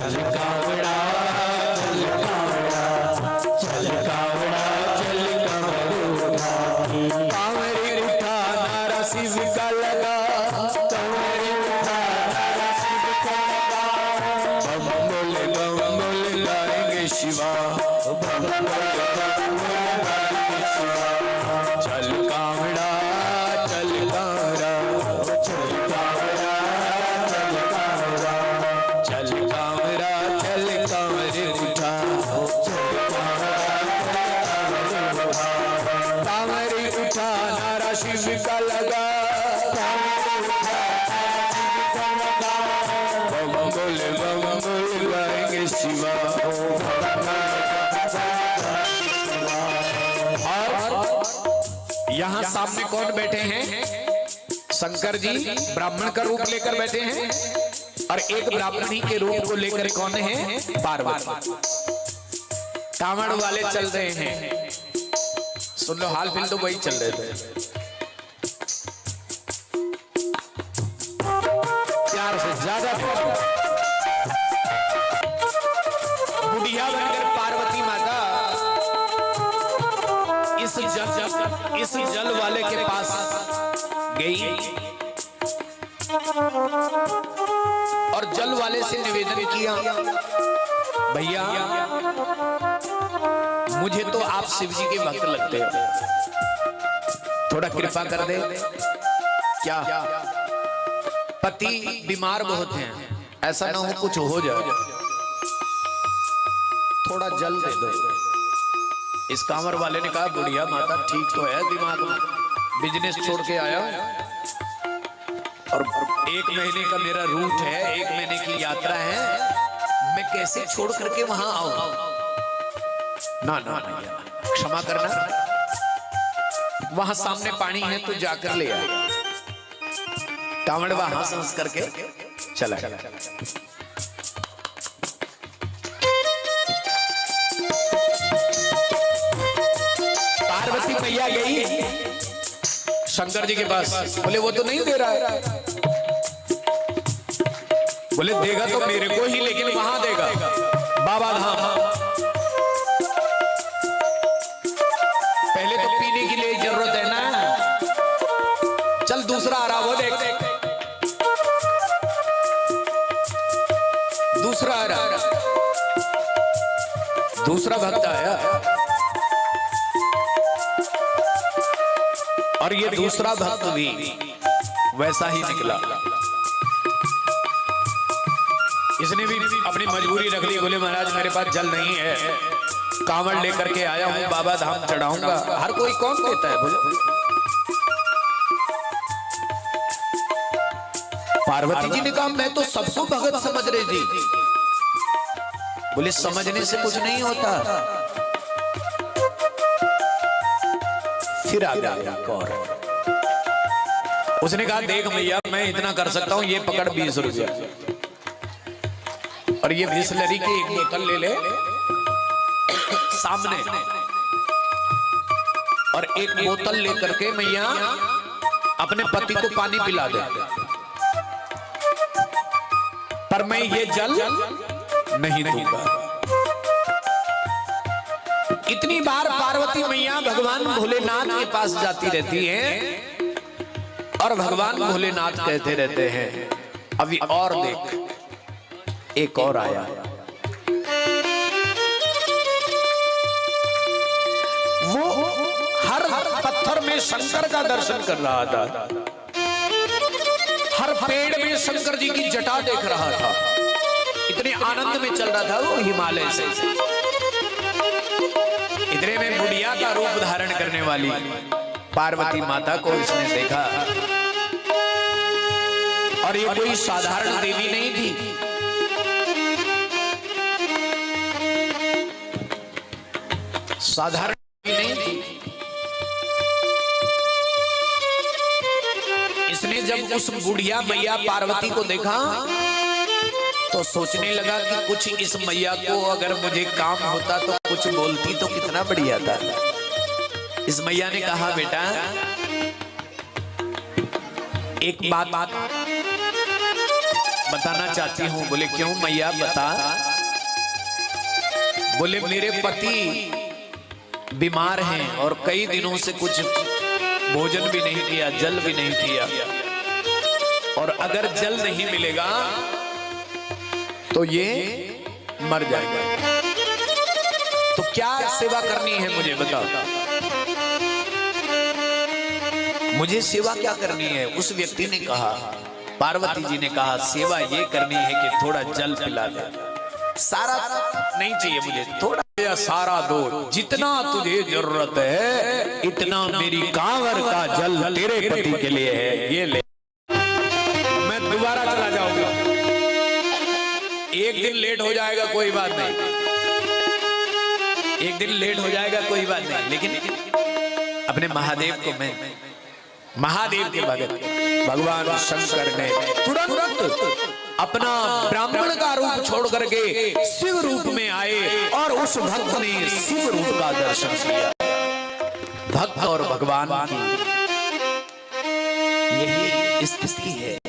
चल कावड़ा चल कावड़ा चल कावड़ा चल कावड़ा कांवरी उठा नारा शिव का लगा कांवरी उठा नारा शिव का लगा बम बोल गाएंगे शिवा बम बोल गाएंगे शिवा चल कावड़ा चल कावड़ा चल कावड़ा चल कावड़ा चल कावड़ा चल कांवरी उठा चल कांवरी उठा नारा शिव का लगा बम बोल गाएंगे शिवा और यहाँ सामने कौन बैठे हैं? शंकर जी ब्राह्मण का रूप लेकर बैठे हैं और एक ब्राह्मणी के रूप को लेकर कौन है? पार्वती। कांवड़ वाले चल रहे हैं, सुन लो हाल फिल तो वही चल रहे थे। प्यार से ज्यादा बुढ़िया बनकर पार्वती माता इस जल वाले के पास गई और जल वाले से निवेदन किया, भैया मुझे तो आप शिव जी के भक्त लगते हो, थोड़ा कृपा कर दे। क्या पति बीमार बहुत हैं, ऐसा ना हो कुछ हो जाए, थोड़ा जल दे दो। इस कांवर वाले ने कहा बुढ़िया माता ठीक तो है, दिमाग में बिजनेस छोड़ के आया और 1 महीने का मेरा रूट है, 1 महीने की यात्रा है, मैं कैसे छोड़ करके वहां आऊं? ना ना क्षमा करना, वहां सामने पानी है तो जाकर ले आ। कांवड़ वहां हंस करके चला गया। पार्वती मैया गई शंकर जी के पास, बोले वो तो नहीं दे रहा है। बोले देगा तो मेरे को ही, लेकिन वहां देगा बाबा धाम। पहले तो पीने के लिए जरूरत है ना, चल दूसरा आ रहा, वो देख दूसरा आ रहा, दूसरा भक्त आया और ये दूसरा भक्त भी वैसा ही निकला। इसने भी अपनी मजबूरी रख ली, बोले महाराज मेरे पास जल नहीं है, कांवड़ लेकर के आया हूं, बाबा धाम चढ़ाऊंगा। हर कोई कौन देता है? बोले पार्वती जी ने कहा मैं तो सबको भगत समझ रही थी। बोले समझने से कुछ नहीं होता। फिर आ गया और उसने कहा देख भैया मैं इतना कर सकता हूं, ये पकड़ 20 रुपया और ये बिस्लरी की 1 बोतल ले ले सामने, और 1 बोतल लेकर के मैया अपने पति को पानी पिला दे, पर मैं ये जल नहीं दूंगा। इतनी बार पार्वती मैया भगवान भोलेनाथ के पास जाती रहती हैं और भगवान भोलेनाथ कहते रहते हैं अभी और देख। एक और आया, वो हर पत्थर में शंकर का दर्शन कर रहा था, हर पेड़ में शंकर जी की जटा देख रहा था, इतने आनंद में चल रहा था वो हिमालय से। इतने में बुढ़िया का रूप धारण करने वाली पार्वती माता को इसने देखा, और ये कोई साधारण देवी नहीं थी, साधारण देवी नहीं थी। इसने जब उस बुढ़िया मैया पार्वती को देखा तो सोचने लगा कि कुछ इस मैया को अगर मुझे काम होता तो कुछ बोलती तो कितना बढ़िया था। इस मैया ने कहा बेटा एक बात बताना चाहती हूँ। बोले क्यों मैया बता। बोले मेरे पति बीमार हैं और कई दिनों से कुछ भोजन भी नहीं किया, जल भी नहीं पिया, और अगर जल नहीं मिलेगा तो ये मर जाएगा। तो क्या सेवा करनी है मुझे बताओ, मुझे सेवा क्या करनी है। उस व्यक्ति ने कहा, पार्वती जी ने कहा, सेवा ये करनी है कि थोड़ा जल पिला दे। सारा नहीं चाहिए मुझे, थोड़ा या सारा दो, जितना तुझे जरूरत है इतना मेरी कांवर का जल तेरे पति के लिए है, ये ले। मैं दोबारा चला जाऊंगा, एक दिन लेट हो जाएगा कोई बात नहीं, एक दिन लेट हो जाएगा कोई बात नहीं, लेकिन अपने महादेव को मैं, महादेव के भगत भगवान शंकर ने तुरंत अपना ब्राह्मण का रूप छोड़ करके शिव रूप में आए और उस भक्त ने शिव रूप का दर्शन किया। भक्त और भगवान की यही स्थिति है।